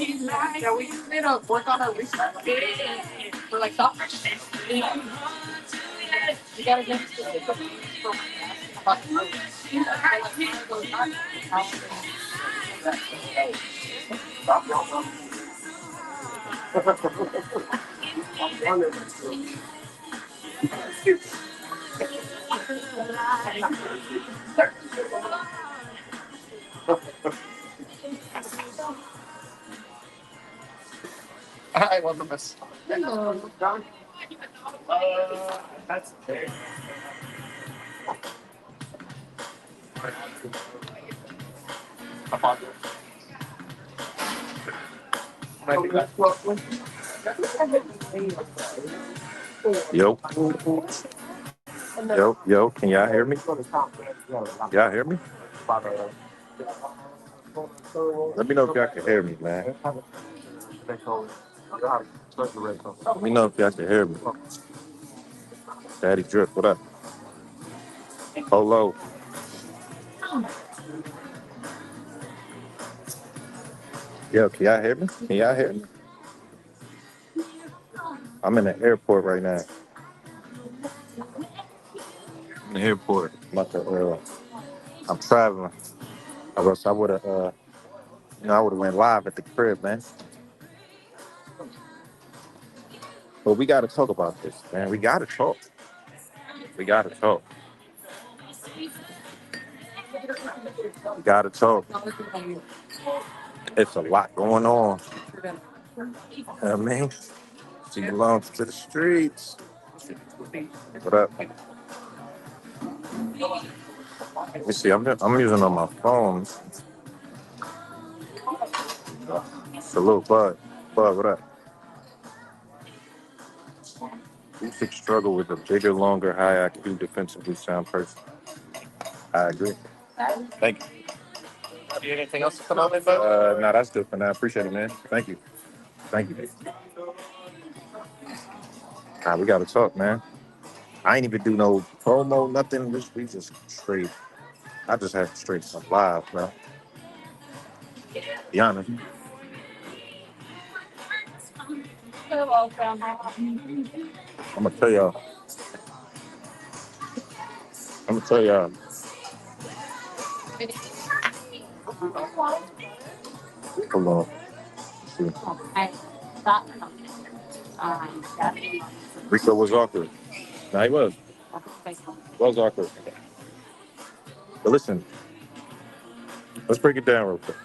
Yeah, we just need to work on our research for like soccer. You gotta get specific for when you're asking about the movie. I love the miss. That's Yo, yo, can y'all hear me? Y'all hear me? Let me know if y'all can hear me, man. Let me know if y'all can hear me. Daddy Drip, what up? Polo. Yo, can y'all hear me? Can y'all hear me? I'm in the airport right now. In the airport. I'm traveling. I would have, I would have went live at the crib, man. But we got to talk about this, man. We got to talk. We got to talk. We got to talk. It's a lot going on. You know what I mean? She belongs to the streets. What up? Let me see. I'm using on my phone. Salute, Bud. Bud, what up? Usyk struggle with a bigger, longer, high IQ, defensively sound person. I agree. Thank you. anything else to put on it, bud? No, that's good for now. I appreciate it, man. Thank you. Thank you. We got to talk, man. I ain't even do no promo, nothing. We just straight. I just had straight some live, man. Be honest. I'm gonna tell y'all. I'm gonna tell y'all. Hold on. See. Rico was awkward. Nah, he was. Was awkward. But listen, let's break it down real quick.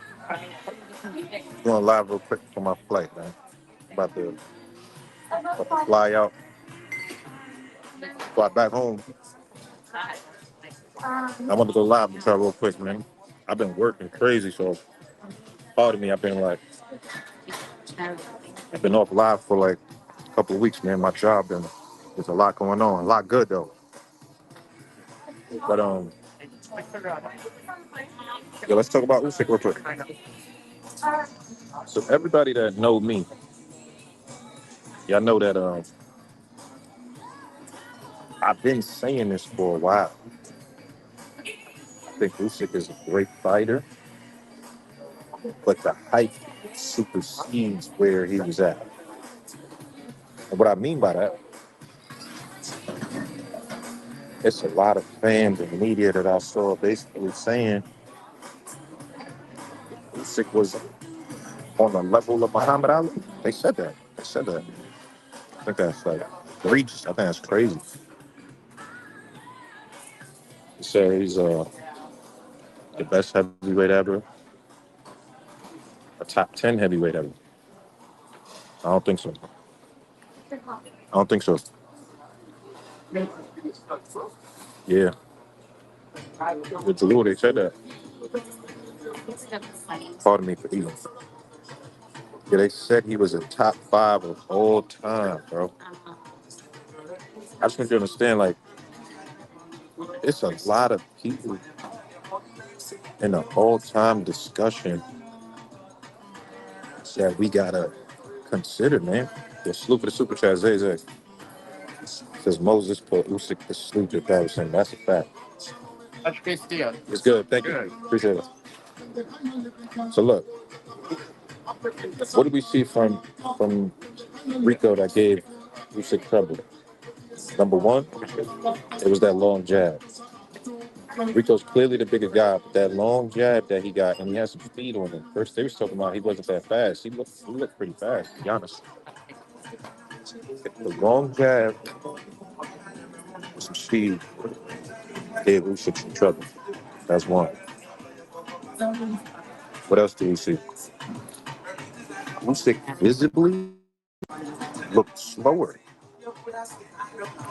Going live real quick for my flight, man. About to fly out, fly back home. I want to go live with y'all real quick, man. I've been working crazy, so part of me, I've been off live for like a couple of weeks, man. My job, and there's a lot going on. A lot good though. But yeah, let's talk about Usyk real quick. So everybody that know me, y'all know that I've been saying this for a while. I think Usyk is a great fighter, but the hype supersedes where he was at. And what I mean by that, it's a lot of fans and media that I saw basically saying Usyk was on the level of Muhammad Ali. They said that. They said that. I think that's like egregious. I think that's crazy. He said he's the best heavyweight ever, a top 10 heavyweight ever. I don't think so. I don't think so. Yeah. With the they said that. Pardon me for eating. Yeah, they said he was a top 5 of all time, bro. I just want you to understand, like, it's a lot of people in the all-time discussion that we gotta consider, man. The salute for the super chat, Zay Zay. Says Moses put Usyk to sleep at Patterson. That's a fact. That's good, Theo. It's good. Thank you. Appreciate it. So look, What did we see from Rico that gave Usyk trouble? Number one, it was that long jab. Rico's clearly the bigger guy, but that long jab that he got, and he has some speed on him. First, they was talking about he wasn't that fast. He looked pretty fast, to be honest. The long jab with some speed gave Usyk some trouble. That's one. What else do we see? Usyk visibly looked slower.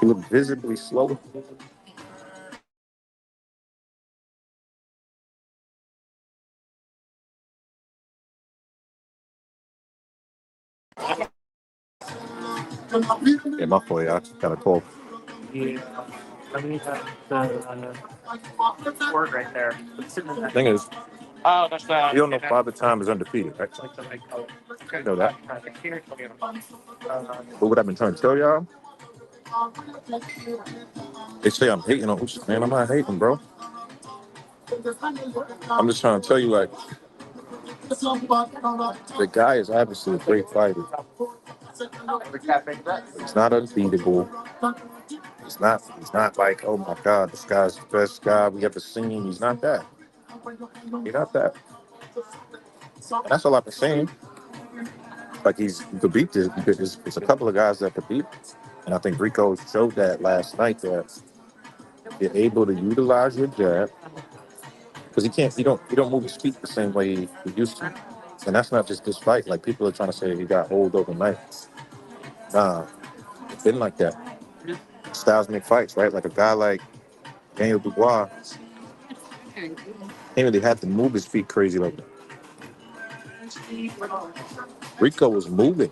He looked visibly slower. Yeah, my fault, y'all. Kind of cold. Yeah. Let me have the word right there. What's in the Thing is, Oh, that's the. you don't know Father Time is undefeated, right? Like the right color. You know that. But what I've been trying to tell y'all, they say I'm hating on Usyk, man. I'm not hating, bro. I'm just trying to tell you, like, the guy is obviously a great fighter. He's not unbeatable. He's not like, oh my God, this guy's the best guy we ever seen. He's not that. He's not that. And that's all I've been saying. Like he could beat this because it's a couple of guys that could beat. And I think Rico showed that last night that you're able to utilize your jab because you don't move his feet the same way he used to. And that's not just this fight. Like people are trying to say he got old overnight. Nah, it's been like that. Styles make fights, right? Like a guy like Daniel Dubois, he really had to move his feet crazy like that. Rico was moving.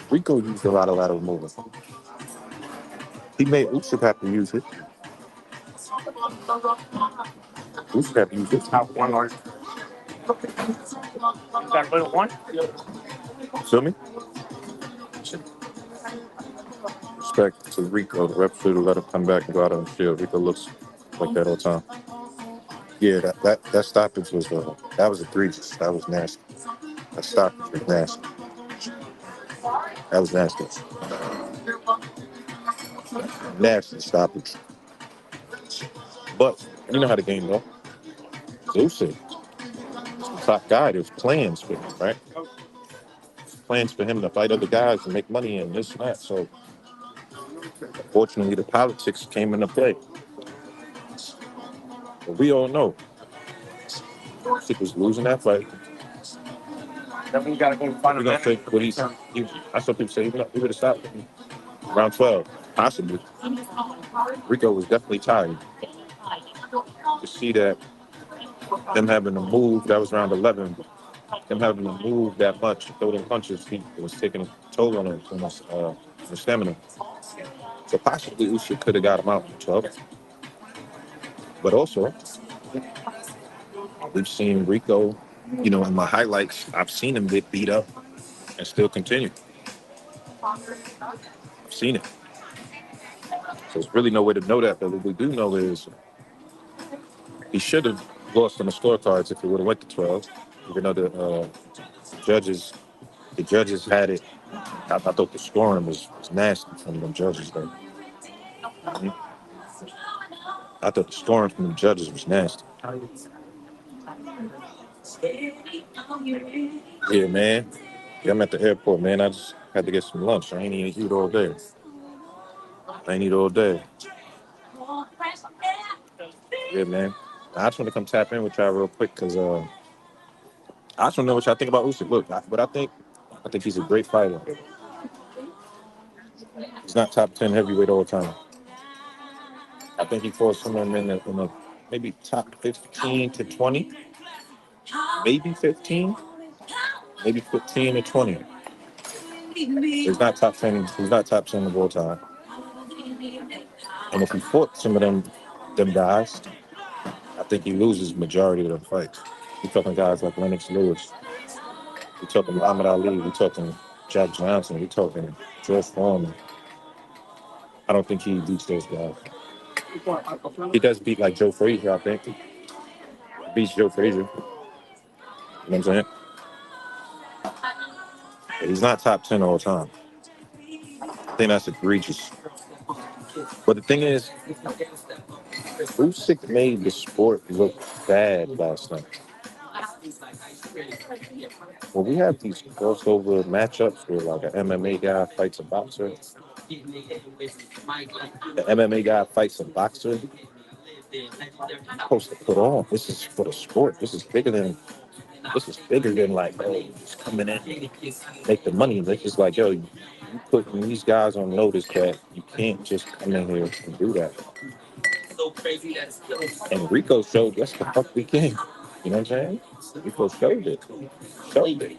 Rico used a lot of lateral movement. He made Usyk have to use it. Usyk have to use it. Top one or that little one. Feel me? Respect to Rico. The ref should have let him come back and go out on the field. Rico looks like that all the time. Yeah, that stoppage was that was egregious. That was nasty. That stoppage was nasty. That was nasty. Nasty stoppage. But you know how the game go. Usyk, the top guy. There's plans for him, right? Plans for him to fight other guys and make money and this and that. So unfortunately, the politics came into play. But we all know Usyk was losing that fight. Then we gotta go find We're a gonna say manager. what I saw people say he would have stopped around 12, possibly. Rico was definitely tired. To see that them having to move, that was round 11, them having to move that much, throw them punches, it was taking a toll on his stamina. So possibly Usyk could have got him out in 12. But also, we've seen Rico, in my highlights, I've seen him get beat up and still continue. I've seen it. So there's really no way to know that. But what we do know is he should have lost on the scorecards if it would have went to 12. Even though judges, the judges had it. I thought the scoring was nasty from the judges. Though. I thought the scoring from the judges was nasty. Yeah, man. Yeah, I'm at the airport, man. I just had to get some lunch. I ain't eat all day. I ain't eat all day. Yeah, man. I just want to come tap in with y'all real quick because I just want to know what y'all think about Usyk. Look, I think he's a great fighter. He's not top 10 heavyweight all time. I think he fought someone in a maybe top 15 to 20, maybe 15, maybe 15 to 20. He's not top 10. He's not top 10 of all time. And if he fought some of them guys, I think he loses majority of the fights. We're talking guys like Lennox Lewis. We're talking Muhammad Ali. We're talking Jack Johnson. We're talking George Foreman. I don't think he beats those guys. He does beat like Joe Frazier, I think. He beats Joe Frazier. You know what I'm saying? But he's not top 10 all time. I think that's egregious. But the thing is, Usyk made the sport look bad last night. When we have these crossover matchups where like an MMA guy fights a boxer, the MMA guy fights a boxer, you're supposed to put on. This is for the sport. This is bigger than like, oh, just coming in, make the money. This is like, yo, you putting these guys on notice that you can't just come in here and do that. And Rico showed that's the fuck we can. You know what I'm saying? Rico showed it. Showed it.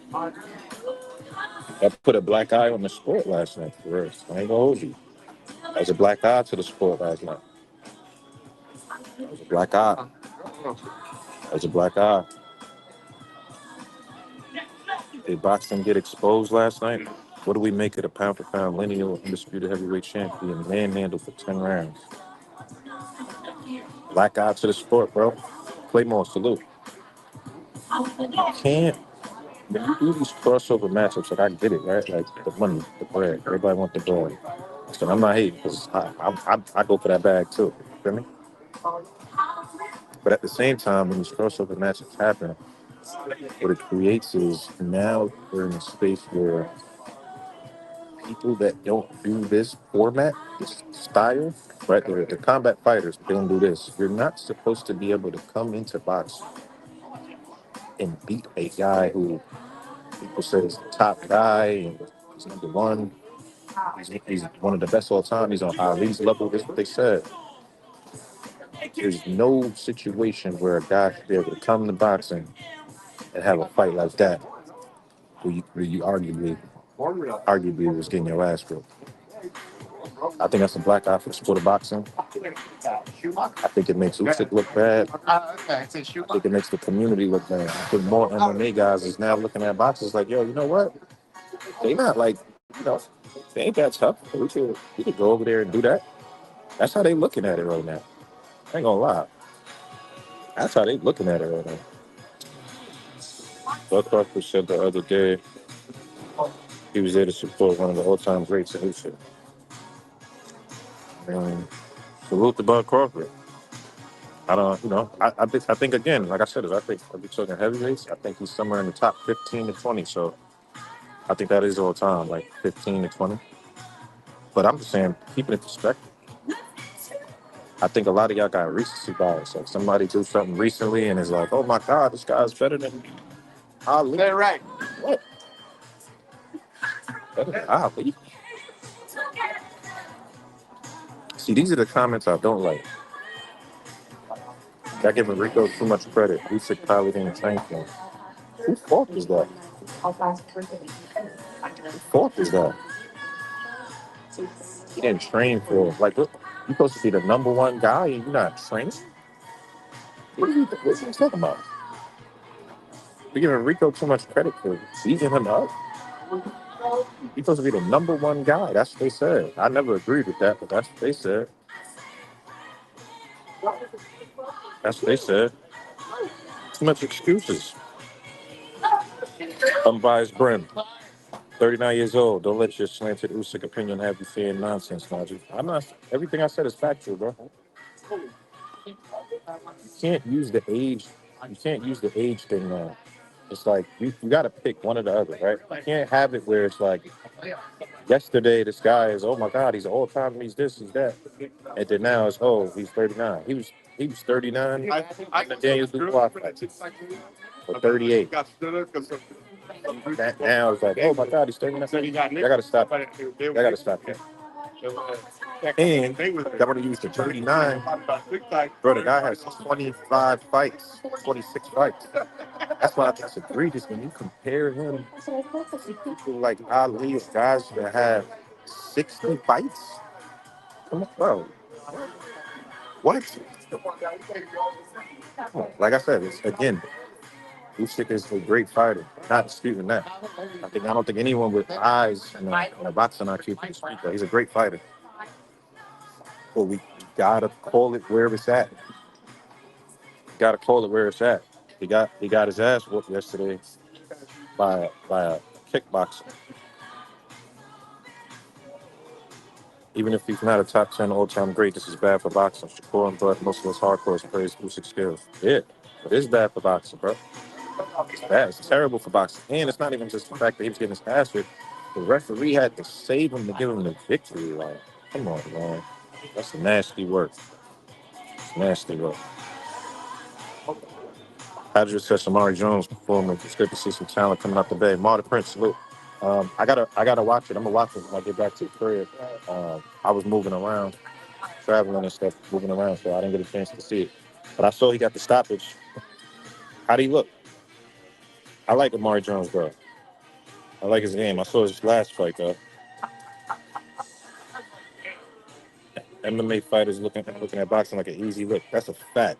That put a black eye on the sport last night, for real. I ain't gonna hold you. That was a black eye to the sport last night. That was a black eye. That was a black eye. Did boxing get exposed last night? What do we make of the pound for pound lineal undisputed heavyweight champion manhandled for 10 rounds? Black eye to the sport, bro. Claymore, salute. You can't. When you do these crossover matchups, like I get it, right? Like the money, the bread. Everybody want the bread. So I'm not hating because I go for that bag too. You feel me? But at the same time, when these crossover matchups happen, what it creates is now we're in a space where people that don't do this format, this style, right? The combat fighters, they don't do this. You're not supposed to be able to come into boxing and beat a guy who people say is the top guy and he's number one. He's one of the best all time. He's on Ali's level. That's what they said. There's no situation where a guy should be able to come to boxing and have a fight like that where you arguably was getting your ass whipped. I think that's a black eye for the sport of boxing. I think it makes Usyk look bad. I think it makes the community look bad. I think more MMA guys is now looking at boxers like, yo, you know what? They not like, you know, they ain't that tough. We could go over there and do that. That's how they looking at it right now. I ain't gonna lie. That's how they looking at it right now. Buck Harper said the other day he was there to support one of the all-time greats in Usyk. And salute to Bud Crawford. I don't, I think again, like I said, I think if we're talking heavyweights, I think he's somewhere in the top 15 to 20. So I think that is all time, like 15 to 20. But I'm just saying, keeping it perspective, I think a lot of y'all got recency bias. Like somebody do something recently and is like, oh my God, this guy's better than Ali. They're right. What? Better than Ali? See, these are the comments I don't like. Y'all giving Rico too much credit. Usyk probably didn't train for him. Whose fault is that? Whose fault is that? He didn't train for like what? You supposed to be the number one guy and you're not training? What are you talking about? We're giving Rico too much credit for beating him up. He's supposed to be the number one guy. That's what they said. I never agreed with that, but that's what they said. That's what they said. Too much excuses. Unbiased Brim. 39 years old. Don't let your slanted Usyk opinion have you saying nonsense, Najee. I'm not. Everything I said is factual, bro. You can't use the age. You can't use the age thing now. It's like you got to pick one or the other, right? You can't have it where it's like yesterday this guy is, oh my God, he's all time, he's this, he's that, and then now it's, oh, he's 39. He was 39 in the Daniel Dubois fight, or 38. That now it's like, oh my God, he's 39. I gotta stop. I gotta stop that. And I want to use the 39. Bro, the guy has 25 fights, 26 fights. That's why I think it's egregious when you compare him to people like Ali or guys that have 60 fights. Come on, bro. What? Like I said, it's, again, Usyk is a great fighter. Not disputing that. I don't think anyone with eyes in a boxing IQ can dispute that. He's a great fighter. But we gotta call it where it's at. Gotta call it where it's at. He got his ass whooped yesterday by a kickboxing. Even if he's not a top 10 all-time great, this is bad for boxing. Shakur and Bud, most of us hardcores praise Usyk skills. Yeah, it is bad for boxing, bro. It's bad. It's terrible for boxing. And it's not even just the fact that he was getting his ass whipped. The referee had to save him to give him the victory. Like, come on, man. That's nasty work. It's nasty work. Padre said Shamari Jones performance. It's good to see some talent coming out the bay. Marta Prince, salute. I gotta watch it. I'm gonna watch it when I get back to the crib. I was moving around, traveling and stuff, moving around, so I didn't get a chance to see it. But I saw he got the stoppage. How do he look? I like Amari Jones, bro. I like his game. I saw his last fight, though. MMA fighters looking at boxing like an easy look. That's a fact.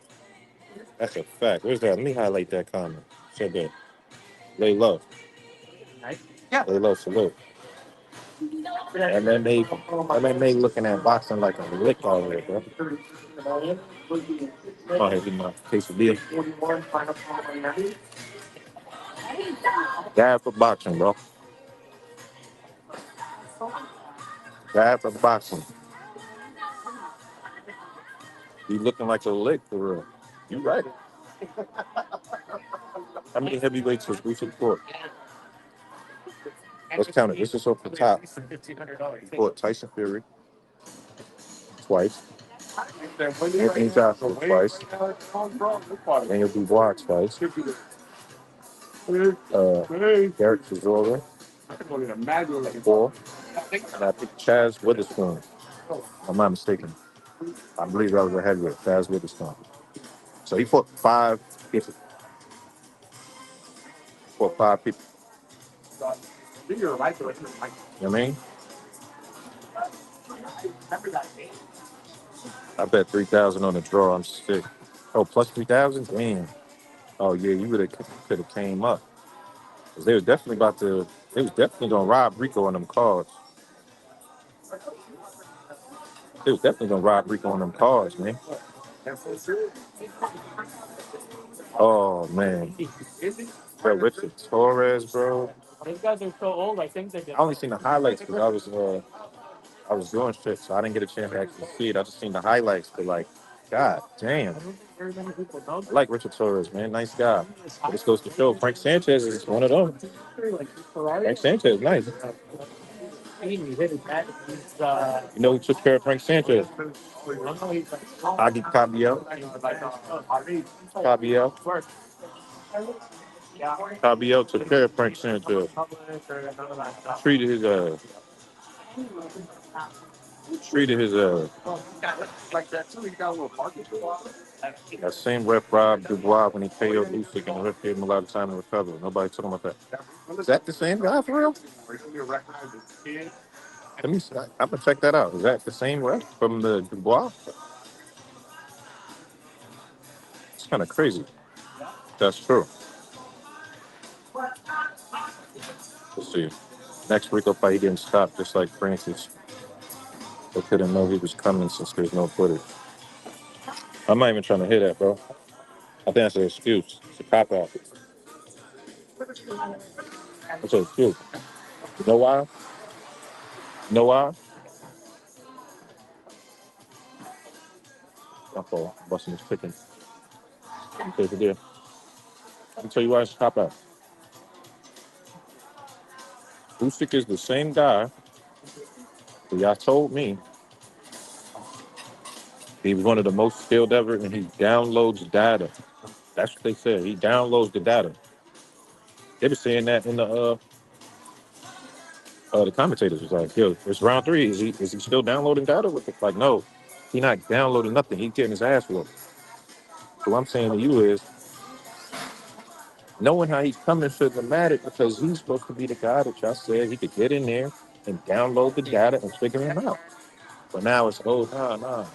That's a fact. Where's that? Let me highlight that comment. So good. Lay low. Yeah. Lay low. Salute. MMA looking at boxing like a lick already, bro. Oh, here's my case of beer. Bad for boxing, bro. Bad for boxing. You looking like a lick for real. You right. How many heavyweights was Usyk fought? Let's count it. This is off the top. He fought Tyson Fury twice. Anthony Joshua twice. Daniel Dubois twice. Derek Chisora. 4. And I think Chaz Witherspoon. If I'm not mistaken. I believe that was a heavyweight. Chaz Witherspoon. So he fought 5 people. Fought 5 people. You know what I mean? I bet 3,000 on the draw. I'm sick. Oh, plus 3,000? Damn. Oh yeah, you could have came up. Cause they was definitely they was definitely gonna rob Rico on them cards. They was definitely gonna rob Rico on them cards, man. Oh man. Bro, Richard Torres, bro. These guys are so old. I think they I only seen the highlights because I was doing shit, so I didn't get a chance to actually see it. I just seen the highlights, but like, god damn. I like Richard Torres, man. Nice guy. But this goes to show Frank Sanchez is one of them. Frank Sanchez, nice. You know who took care of Frank Sanchez? Agi Cabello. Cabello took care of Frank Sanchez. Treated his that same rep Rob Dubois when he KO'd Usyk and the ref gave him a lot of time to recover. Nobody told him about that. Is that the same guy for real? Let me. I'm gonna check that out. Is that the same rep from the Dubois? It's kind of crazy. That's true. Let's see. Next Rico fight, he didn't stop, just like Francis. They couldn't know he was coming since there's no footage. I'm not even trying to hit that, bro. I think that's an excuse. It's a cop out. It's an excuse. You know why? You know why? My fault. Busting his chicken. Take it there. Let me tell you why it's a cop out. Usyk is the same guy that y'all told me he was one of the most skilled ever, and he downloads data. That's what they said. He downloads the data. They were saying that in the commentators was like, yo, it's round 3. Is he still downloading data? Like, no, he not downloading nothing. He's getting his ass whooped. So what I'm saying to you is, knowing how he's coming shouldn't matter because he's supposed to be the guy that y'all said he could get in there and download the data and figure him out. But now it's, oh, nah.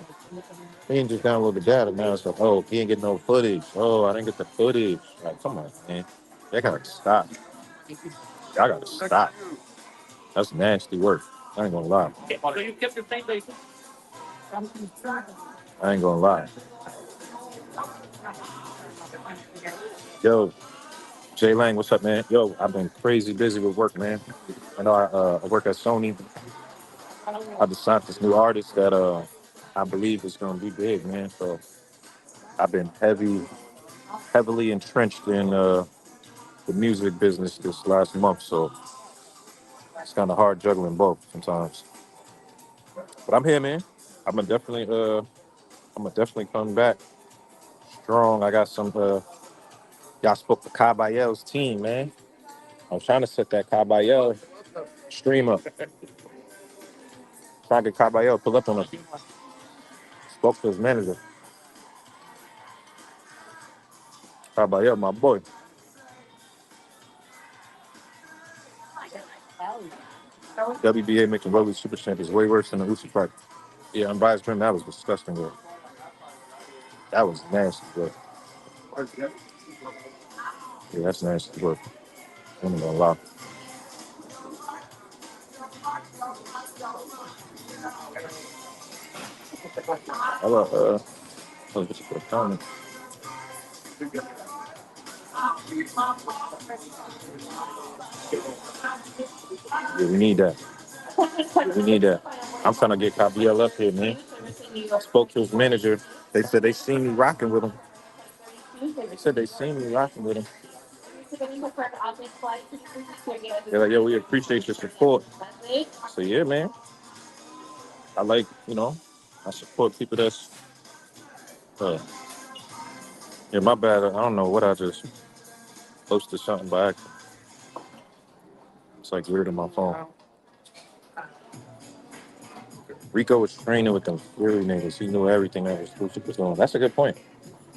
He didn't just download the data. Now it's like, oh, he ain't getting no footage. Oh, I didn't get the footage. Like, come on, man. That gotta stop. Y'all gotta stop. That's nasty work. I ain't gonna lie. I ain't gonna lie. Yo, Jay Lang, what's up, man? Yo, I've been crazy busy with work, man. I know I work at Sony. I just signed this new artist that I believe is gonna be big, man. So I've been heavily entrenched in the music business this last month. So it's kind of hard juggling both sometimes. But I'm here, man. I'm gonna definitely I'm gonna definitely come back strong. I got some y'all spoke to Caballero's team, man. I was trying to set that Caballero stream up. Trying to get Caballero pull up on us. Spoke to his manager. Caballero, my boy. WBA making World Super Champions way worse than the USYK. Yeah, unbiased Grim, that was disgusting, bro. That was nasty, bro. Yeah, that's nasty, bro. I'm not gonna lie. How about, let's get you a comment. Yeah, we need that. We need that. I'm trying to get Caballero up here, man. Spoke to his manager. They said they seen me rocking with him. They said they seen me rocking with him. They're like, yo, we appreciate your support. So yeah, man. I like, I support people that's uh, yeah, my bad. I don't know what I just posted something by accident. It's like weird on my phone. Rico was training with them Fury niggas. He knew everything that was going on. That's a good point.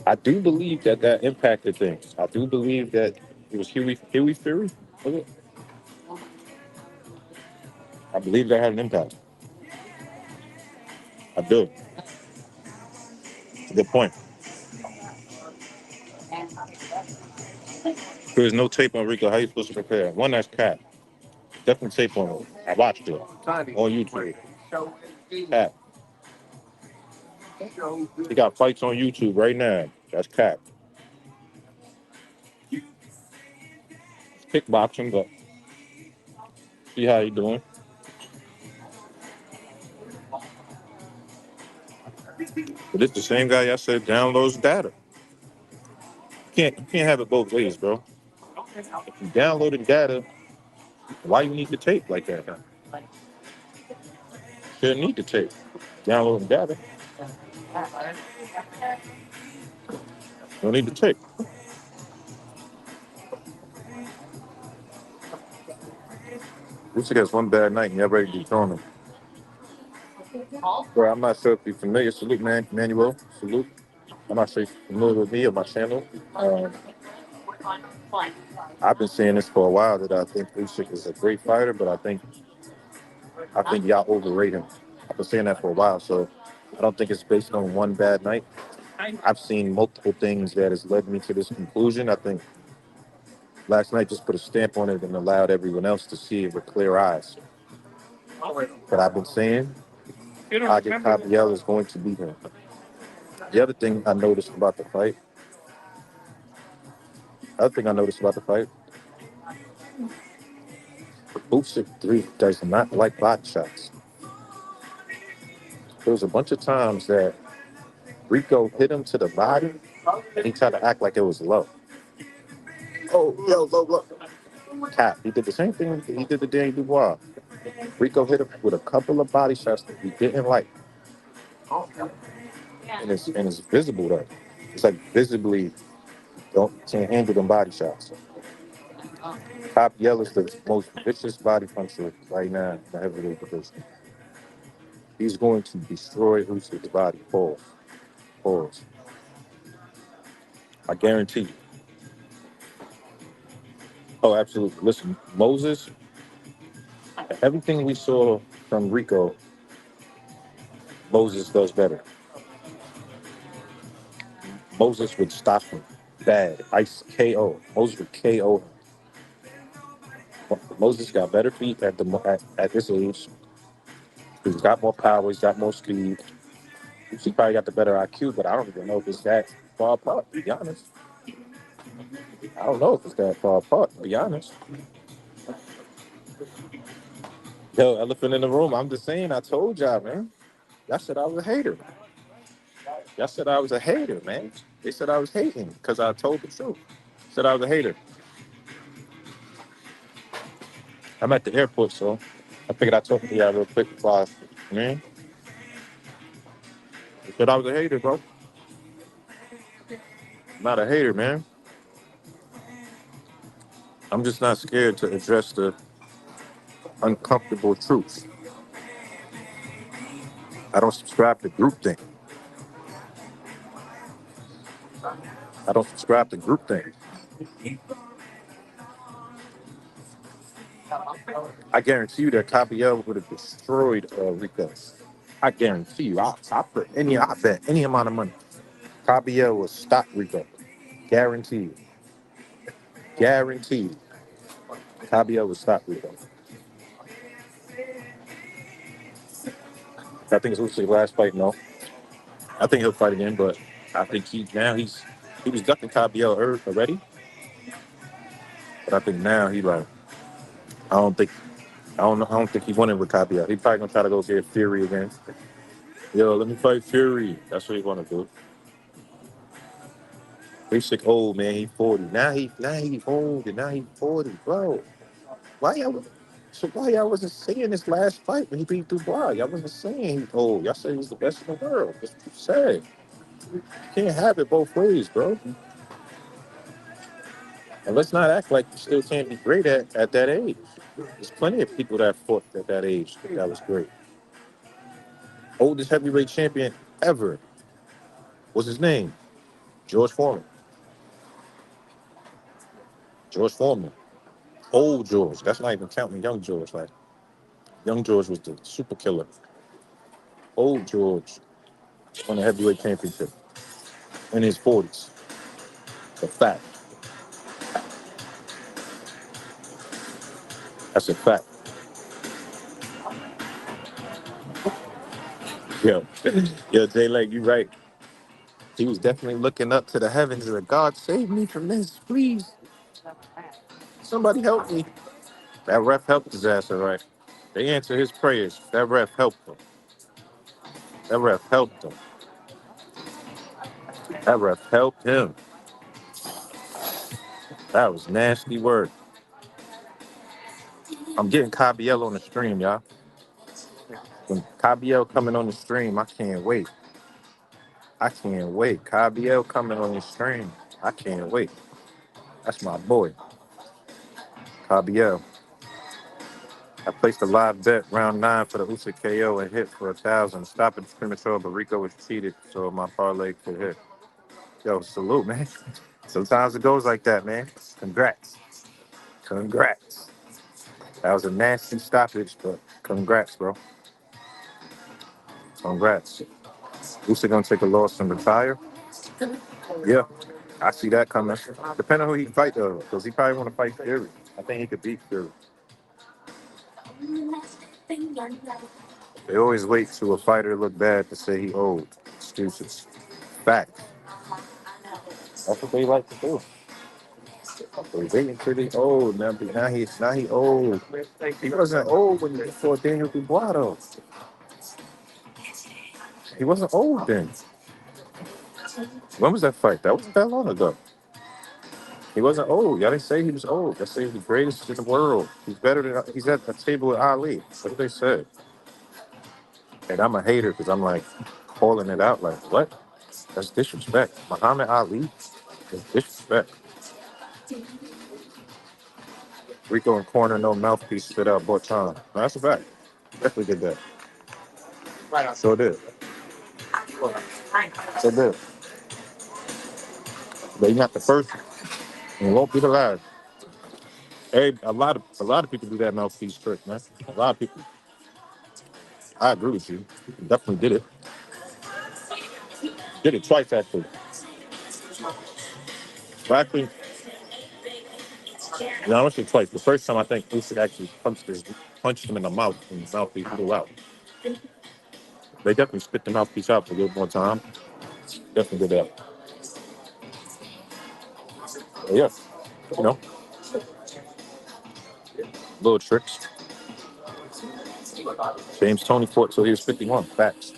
I do believe that impacted things. I do believe that it was Huey Fury. Was it? I believe that had an impact. I do. It's a good point. There's no tape on Rico. How you supposed to prepare? One, that's cat. Definitely tape on it. I watched it on YouTube. Cat. He got fights on YouTube right now. That's cat. Kickboxing, but see how he doing. But it's the same guy I said downloads data. You can't have it both ways, bro. If you downloaded data, why you need the tape like that? You shouldn't need the tape. Downloading data, you don't need the tape. Usyk has one bad night and you're ready to dethrone him. Bro, I'm not sure if you're familiar. Salute, man. Manuel. Salute. I'm not sure if you're familiar with me or my channel. I've been saying this for a while that I think Usyk is a great fighter, but I think y'all overrate him. I've been saying that for a while, so I don't think it's based on one bad night. I've seen multiple things that has led me to this conclusion. I think last night just put a stamp on it and allowed everyone else to see it with clear eyes. But I've been saying Agit Kabiel is going to beat him. The other thing I noticed about the fight, Usyk 3 does not like body shots. There was a bunch of times that Rico hit him to the body and he tried to act like it was low. Oh, yo, low, low. Cap. He did the same thing he did to Danny Dubois. Rico hit him with a couple of body shots that he didn't like. And it's visible though. It's like visibly can't handle them body shots. Top Yell is the most vicious body puncher right now in the heavyweight division. He's going to destroy Usyk's body. Pause. Pause. I guarantee you. Oh, absolutely. Listen, Moses, everything we saw from Rico, Moses does better. Moses would stop him. Bad. Ice KO. Moses would KO him. Moses got better feet at this age. He's got more power. He's got more speed. He probably got the better IQ, but I don't even know if it's that far apart, to be honest. I don't know if it's that far apart, to be honest. Yo, elephant in the room. I'm just saying, I told y'all, man. Y'all said I was a hater. Y'all said I was a hater, man. They said I was hating because I told the truth. Said I was a hater. I'm at the airport, so I figured I'd talk to y'all real quick before man. They said I was a hater, bro. I'm not a hater, man. I'm just not scared to address the uncomfortable truth. I don't subscribe to groupthink. I don't subscribe to groupthink. I guarantee you that Capiel would have destroyed Rico. I guarantee you. I bet any amount of money. Capiel will stop Rico. Guaranteed. Guaranteed. Capiel will stop Rico. I think it's Usyk's last fight, no. I think he'll fight again, but I think he was ducking Capiel already, but I think now he like I don't think I don't think he won it with Capiel. He probably gonna try to go get Fury again. Yo, let me fight Fury. That's what he wanna do. Basic old man, he 40. Now he old and now he 40, bro. Why y'all why y'all wasn't saying this last fight when he beat Dubois? Y'all wasn't saying he's old. Y'all said he's the best in the world. That's what you said. You can't have it both ways, bro. And let's not act like you still can't be great at that age. There's plenty of people that fought at that age that was great. Oldest heavyweight champion ever was his name, George Foreman. George Foreman. Old George. That's not even counting young George. Like young George was the super killer. Old George won a heavyweight championship in his 40s. A fact. That's a fact. Yo, yo, Jay Lake, you right. He was definitely looking up to the heavens and like, God save me from this, please. Somebody help me. That ref helped his ass, all right. They answer his prayers. That ref helped him. That ref helped him. That ref helped him. That was nasty work. I'm getting Cabiel on the stream, y'all. When Cabiel coming on the stream, I can't wait. I can't wait. Cabiel coming on the stream. I can't wait. That's my boy, Cabiel. I placed a live bet round 9 for the USYK KO and hit for 1,000. Stopping premature, but Rico was cheated, so my parlay could hit. Yo, salute, man. Sometimes it goes like that, man. Congrats. Congrats. That was a nasty stoppage, but congrats, bro. Congrats. Usyk gonna take a loss and retire? Yeah, I see that coming. Depending on who he fight though, because he probably want to fight Fury. I think he could beat Fury. They always wait till a fighter look bad to say he old. Excuses. Fact. That's what they like to do. They waiting till they old now. But now he old. He wasn't old when he fought Daniel Dubois though. He wasn't old then. When was that fight? That wasn't that long ago. He wasn't old. Y'all didn't say he was old. Y'all say he's the greatest in the world. He's at the table with Ali. That's what they said. And I'm a hater because I'm like calling it out like, what? That's disrespect. Muhammad Ali is disrespect. Rico and corner, no mouthpiece, spit out Borchan. No, that's a fact. Definitely did that. Sure did. Sure did. But you're not the first and won't be the last. Hey, a lot of people do that mouthpiece trick, man. A lot of people. I agree with you. Definitely did it. Did it twice actually. Well, actually, no, I want to say twice. The first time I think Usyk actually punched him in the mouth, and the mouthpiece flew out. They definitely spit the mouthpiece out for a little more time. Definitely did that. But yeah. You know, little tricks. James Tony fought till he was 51. Facts.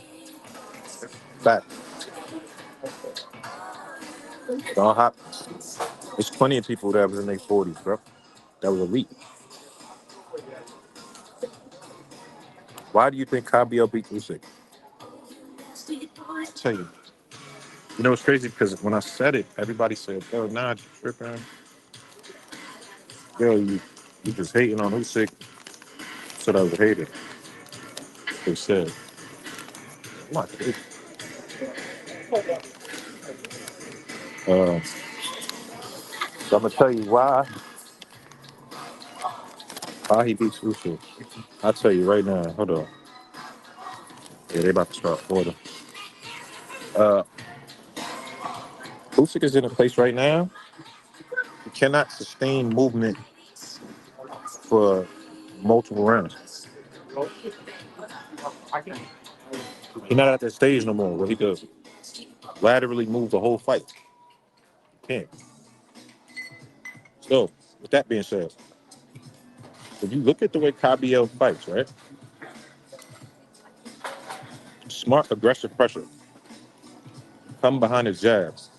Facts. Don Hopkins. There's plenty of people that was in their 40s, bro. That was elite. Why do you think Cabio beat Usyk? I'll tell you. You know, it's crazy because when I said it, everybody said, "Yo, nah, you tripping. Yo, you just hating on Usyk." Said I was a hater. They said, "I'm not hating." So I'm gonna tell you why he beats Usyk. I'll tell you right now. Hold on. Yeah, they about to start order. Uh, Usyk is in a place right now. He cannot sustain movement for multiple rounds. He's not at that stage no more where he could laterally move the whole fight. He can't. So, with that being said, if you look at the way Cabello fights, right? Smart, aggressive pressure. Come behind his jabs.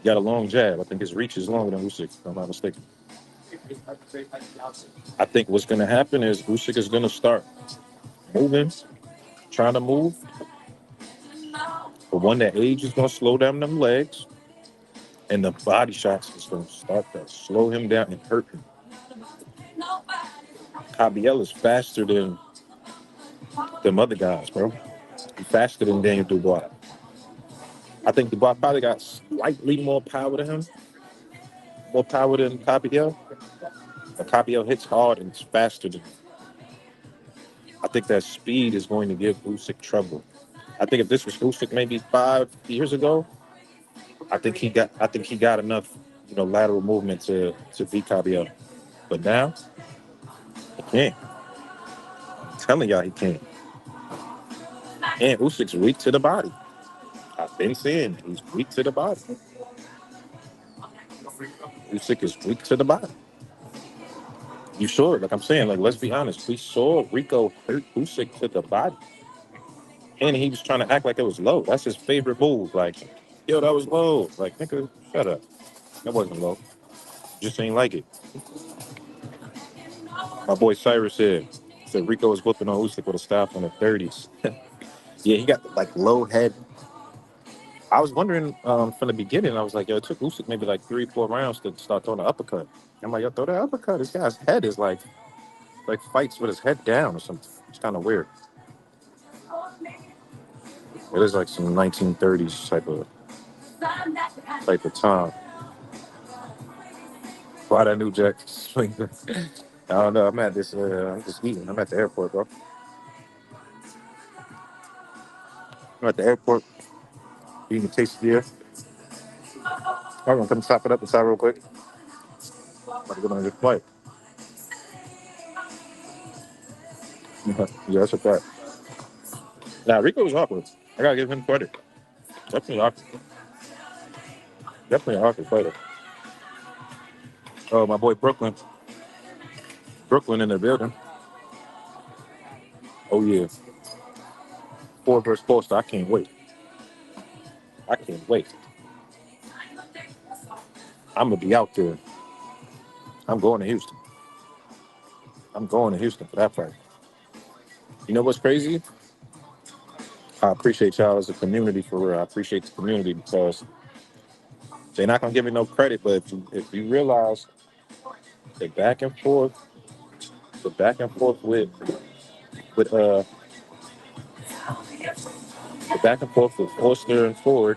He got a long jab. I think his reach is longer than Usyk, if I'm not mistaken. I think what's going to happen is Usyk is going to start moving, trying to move. But one, that age is going to slow down them legs, and the body shots is going to start to slow him down and hurt him. Cabello is faster than them other guys, bro. He's faster than Daniel Dubois. I think Dubois probably got slightly more power than him, more power than Cabello. But Cabello hits hard and it's faster than him. I think that speed is going to give Usyk trouble. I think if this was Usyk maybe 5 years ago, I think he got enough, lateral movement to beat Cabello. But now he can't. I'm telling y'all he can't. And Usyk's weak to the body. I've been saying he's weak to the body. Usyk is weak to the body. You saw it, like I'm saying, like let's be honest. We saw Rico hurt Usyk to the body, and he was trying to act like it was low. That's his favorite move. Like, yo, that was low. Like, nigga, shut up. That wasn't low. Just ain't like it. My boy Cyrus said Rico was whooping on Usyk with a style from the 30s. Yeah, he got like low head. I was wondering from the beginning. I was like, yo, it took Usyk maybe like 3, 4 rounds to start throwing the uppercut. I'm like, yo, throw that uppercut. This guy's head is like fights with his head down or something. It's kind of weird. It is like some 1930s type of time. Why that new jack swing? I don't know. I'm at this. I'm just eating. I'm at the airport, bro. I'm at the airport eating a tasty. I'm gonna come stop it up inside real quick. I'm about to go on this flight. Yeah, that's a fact. Now Rico was awkward. I gotta give him credit. Definitely awkward. Definitely an awkward fighter. Oh, my boy Brooklyn. Brooklyn in the building. Oh yeah. Ford versus Foster. I can't wait. I can't wait. I'm gonna be out there. I'm going to Houston. I'm going to Houston for that fight. You know what's crazy? I appreciate y'all as a community for real. I appreciate the community because they're not gonna give me no credit, but if you realize the back and forth, the back and forth with the back and forth with Foster and Ford,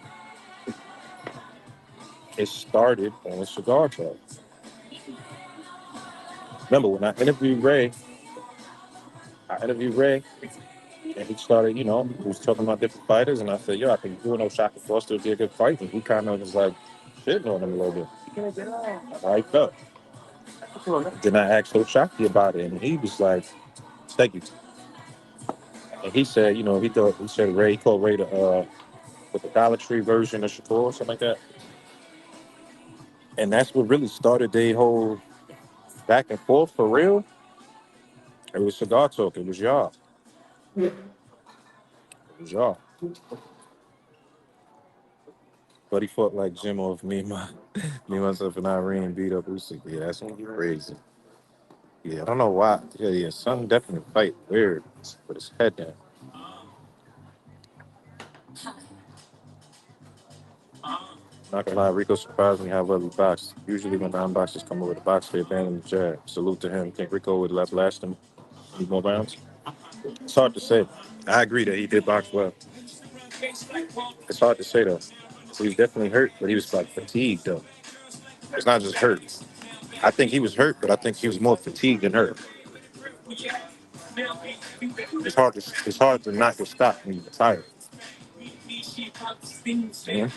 it started on a cigar talk. Remember when I interviewed Ray, and he started, he was talking about different fighters, and I said, yo, I think Shaka Foster would be a good fight, and he kind of was like shitting on him a little bit. How he felt. Then I asked O'Shaquie about it, and he was like, thank you. And he said, he called Ray the Dollar Tree version of Shakur or something like that. And that's what really started their whole back and forth for real. It was cigar talk. It was y'all. It was y'all. But he fought like Jim off me, myself, and Irene beat up Usyk. Yeah, that's crazy. Yeah, I don't know why. Yeah, son definitely fight weird with his head down. Not gonna lie, Rico surprised me how well he boxed. Usually when non-boxers come over to box, they abandon the jab. Salute to him. Think Rico would have last him any more rounds? It's hard to say. I agree that he did box well. It's hard to say though. He was definitely hurt, but he was like fatigued though. It's not just hurt. I think he was hurt, but I think he was more fatigued than hurt. It's hard to not get stopped when you're tired. Yeah.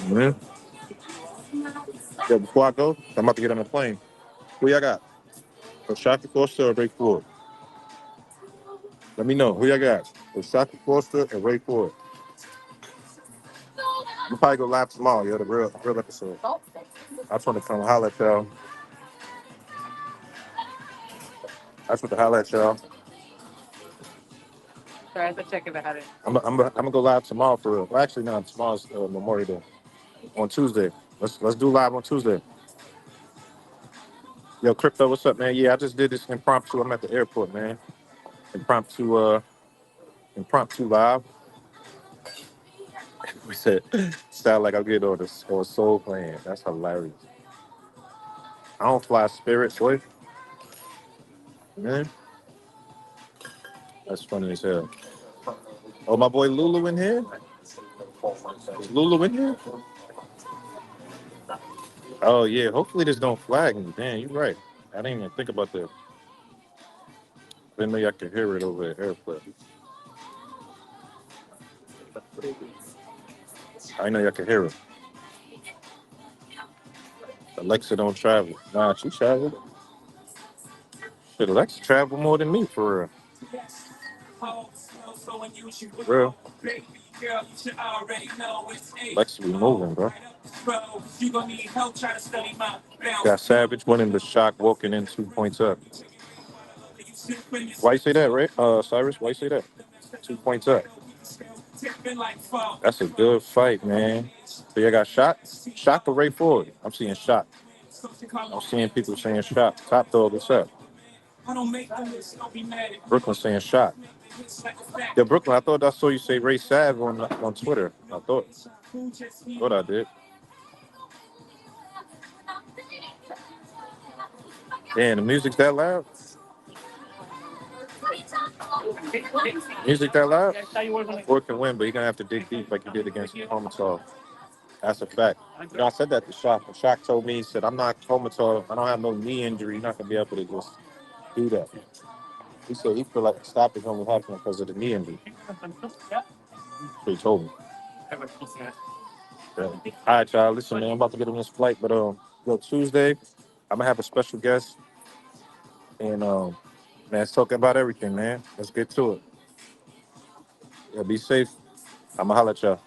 Yeah. Yo, before I go, I'm about to get on the plane. Who y'all got? Shaka Foster or Ray Ford? Let me know. Who y'all got? Shaka Foster or Ray Ford? We'll probably go live tomorrow, yo, the real episode. I just want to come holler at y'all. I just want to holler at y'all. Sorry, I have to check if I had it. I'm gonna go live tomorrow for real. Well, actually, no, tomorrow's Memorial Day. On Tuesday. Let's do live on Tuesday. Yo, Crypto, what's up, man? Yeah, I just did this impromptu. I'm at the airport, man. Impromptu live. We said, sound like I'm getting on Soul Plan. That's hilarious. I don't fly Spirit, boy. Man, that's funny as hell. Oh, my boy Lulu in here? Is Lulu in here? Oh, yeah. Hopefully this don't flag me. Damn, you're right. I didn't even think about that. Didn't know y'all could hear it over at airport. I didn't know y'all could hear it. Alexa don't travel. Nah, she travel. Shit, Alexa travel more than me, for real. Alexa be moving, bro. Got Savage winning the shock, walking in 2 points up. Why you say that, Ray? Cyrus, why you say that? 2 points up. That's a good fight, man. So you got shot? Shot or Ray Ford? I'm seeing shot. I'm seeing people saying shot. Top dog, what's up? Brooklyn saying shot. Yeah, Brooklyn, I thought I saw you say Ray Sav on Twitter. Thought I did. Damn, the music's that loud? Music that loud? Ford can win, but you're gonna have to dig deep like you did against Comatose. That's a fact. You know, I said that to Shock. And Shock told me, he said, I'm not comatose. I don't have no knee injury. You're not going to be able to just do that. He said he feel like the stop is only happening because of the knee injury. That's what he told me. Yeah. All right, y'all. Listen, man, I'm about to get on this flight. But Tuesday, I'm going to have a special guest. And, man, let's talk about everything, man. Let's get to it. Yeah, be safe. I'm going to holler at y'all.